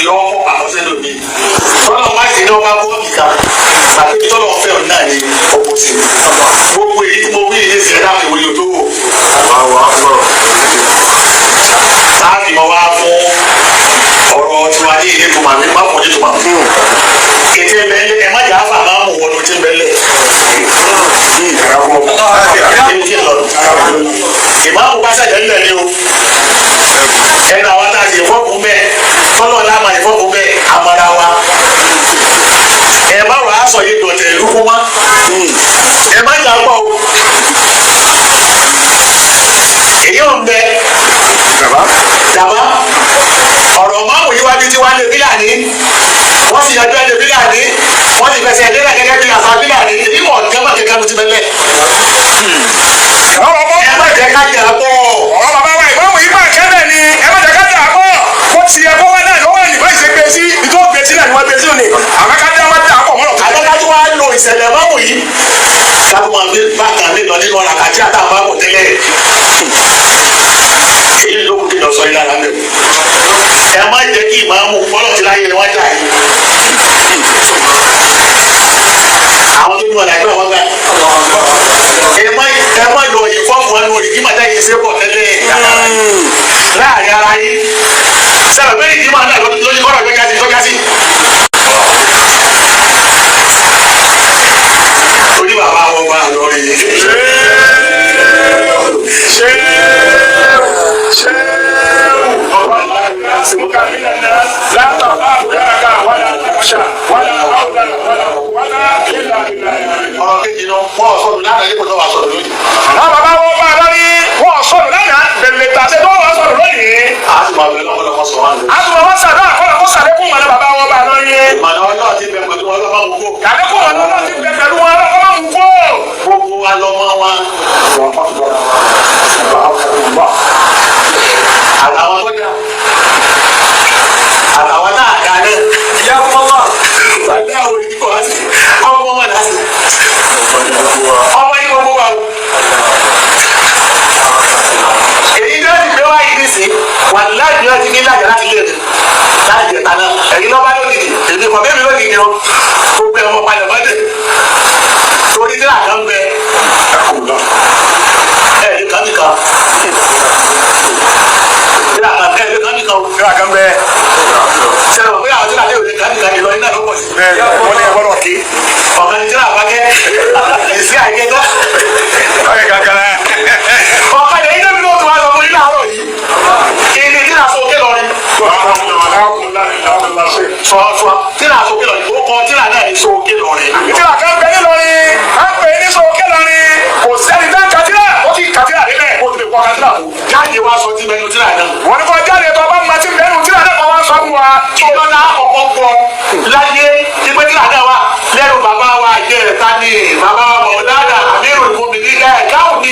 ọkọ̀ àkọsẹ́ lómi tọ́lọ̀ má ti ní ọba bọ́ọ̀lì kan àti tọ́lọ̀ fẹ́ ọ̀nà ní ọkọ̀ sí gbogbo èyí tí mo wí ní ìsìn ẹ̀dá ìwé yóò tó wò. sáàbì mọ wá fún ọ̀rọ̀ tiwa ní ilé tó máa mi má pọ̀ ní tó máa mi. kété bẹ́ẹ̀ ẹ má jà á fà máa mú wọnú tí ń bẹ́lẹ̀. ìmáàmù bá ṣàjẹ́ ńlẹ̀ ni o ẹnu àwọn tá a ṣe fọ́ọ̀mù bẹ́ẹ̀ fọlọ́ láàmà ìfọ́ọ̀mù bẹ́ẹ̀ amara wa ẹ má wàá sọ yìí dọ̀tẹ̀ ìlú fún wa ẹ má jà pọ̀ o èyí ò ń bẹ dàbá ọ̀rọ̀ máàmù yìí wá bí tí wọ́n lè bílà ní wọ́n sì yàgbé lè bílà ní wọ́n sì fẹsẹ̀ lélẹ̀ gẹ́gẹ́ bí àṣà bílà ní èyí mọ̀ ọ̀dẹ́mọ̀ kẹ́kẹ́ ló ti bẹ́lẹ̀ ẹ má jẹ́ ká jà pọ̀ ọ̀rọ̀ bàbá wa ìmáàmù yìí máa kẹ́lẹ̀ ni ẹ má jẹ́ ká jà pọ̀ kó ti ẹ̀kọ́ wá náà lọ́wọ́ ìbá ìṣe gbé sí ìtò gbé sílẹ̀ ni wọ́n gbé sí òní àmọ́ ká dá wọ́n dà pọ̀ mọ́lọ̀ ká àdọ́ká tí wọ́n á lo ìṣẹ̀lẹ̀ máàmù yìí káwọn máa gbé bákan lé lọ nínú ọ̀rọ̀ àkàtì àtàwọn máàmù tẹ́lẹ̀ èyí ló kù kí lọ sọ ilé ara mẹ́rin ẹ má jẹ́ kí ìmáàmù fọlọ́ ti láyé wọn jà yìí àwọn tó ní wọn làgbẹ́ wọn gbà ẹ má lọ yìí fọ́ọ̀mù wọn lórí kí màdá yìí ṣe pọ̀ tẹ́lẹ̀ láàrin ara yìí sábà bẹ́ẹ̀ ni ìmáàmù náà lójú kọ́rọ̀ gbẹ́gá sí sọ́gá sí. torí bàbá wọn bá lọ rí i. ọ̀rọ̀ kejì náà wọ́n sọ̀rọ̀ lánàá yìí kò tó wà sọ̀rọ̀ lónìí. àwọn bàbá wọn bá lórí wọn sọ̀rọ̀ lánàá bẹ̀rẹ̀ tàṣẹ tó wọ́n sọ̀rọ̀ lónìí. a ti máa bẹ̀rẹ̀ lọ́kọ̀lọ́kọ̀ sọ wọn. a tún wọn sàdá àkọlọ́kọ̀ sàlékún mọ̀lẹ́ bàbá wọn bá lórí. ìmọ̀nà ọlọ́ọ̀ ti bẹ̀ pẹ̀lú ọlọ́mọ mú kó. kàlékún mọ̀lẹ́ ọlọ́ọ̀ ti bẹ̀ pẹ̀lú wọn ọlọ́mọ mú kó. gbogbo wa lọ́mọ wa. àtàwọn tó dá àtàwọn náà dá náà. ìyá fọwọ́ gbàgbé àwọn ìdíkọ̀ wá sí ọmọ wọn láti. ọmọ yìí gbogbo wa o. èyí náà ti gbé wáyé nísìn wà láti náà ti ní lájà láti lé rẹ̀ láti jẹ tàná ẹ̀yin lọ́ba lónìí èmi kọ̀ bẹ́ẹ̀ mi lónìí o gbogbo ẹ̀ wọ́n palẹ̀ mọ́tẹ̀ torí tí àná ń bẹ ẹ̀ẹ́dì kan nìkan tí àná ẹ̀ẹ́dì kan nìkan o kíra kan bẹ. sẹ́nu pé àwọn tí àná ẹ̀ẹ́dì kan nìkan ìlọ iná ló pọ̀ sí. bẹ́ẹ̀ wọ́n ní ẹ̀wọ́n ọ̀kí. ọ̀kan ní tí àná bá kẹ́ èsì àìkẹ́tọ́ ọ̀kẹ́ kankan náà. ọ̀kan ní ẹ̀yìn lóbi ló tún wá lọ fún ilé àárọ̀ yìí kí ni tí àṣọ òkè lọrin sọ tí àṣọ òkè lọrin ó kọ tí àná ẹ̀ sọ òkè lọrin. ìtura kan bẹ nílọrin à ń pè é ní sọ òkè lọrin kò sẹ́ni tẹ́ kàtírà ó ti kàtírà nílẹ̀ ó ti lè kọ́ kàtírà tó. jáde wá sọ tí mẹnu tí àná. wọ́n ní kọ́ jáde tó bá ma ti mẹ́nu tí àná kan wá sọ fún wa. ìjọba ọkọ̀ gbọ́ láyé ìgbé tí àná wa lẹ́nu bàbá wa jẹ́ ẹ̀ta ni bàbá wa mọ̀ dáadáa àmì ìròyìn fún mi nílẹ̀ káwọn ni.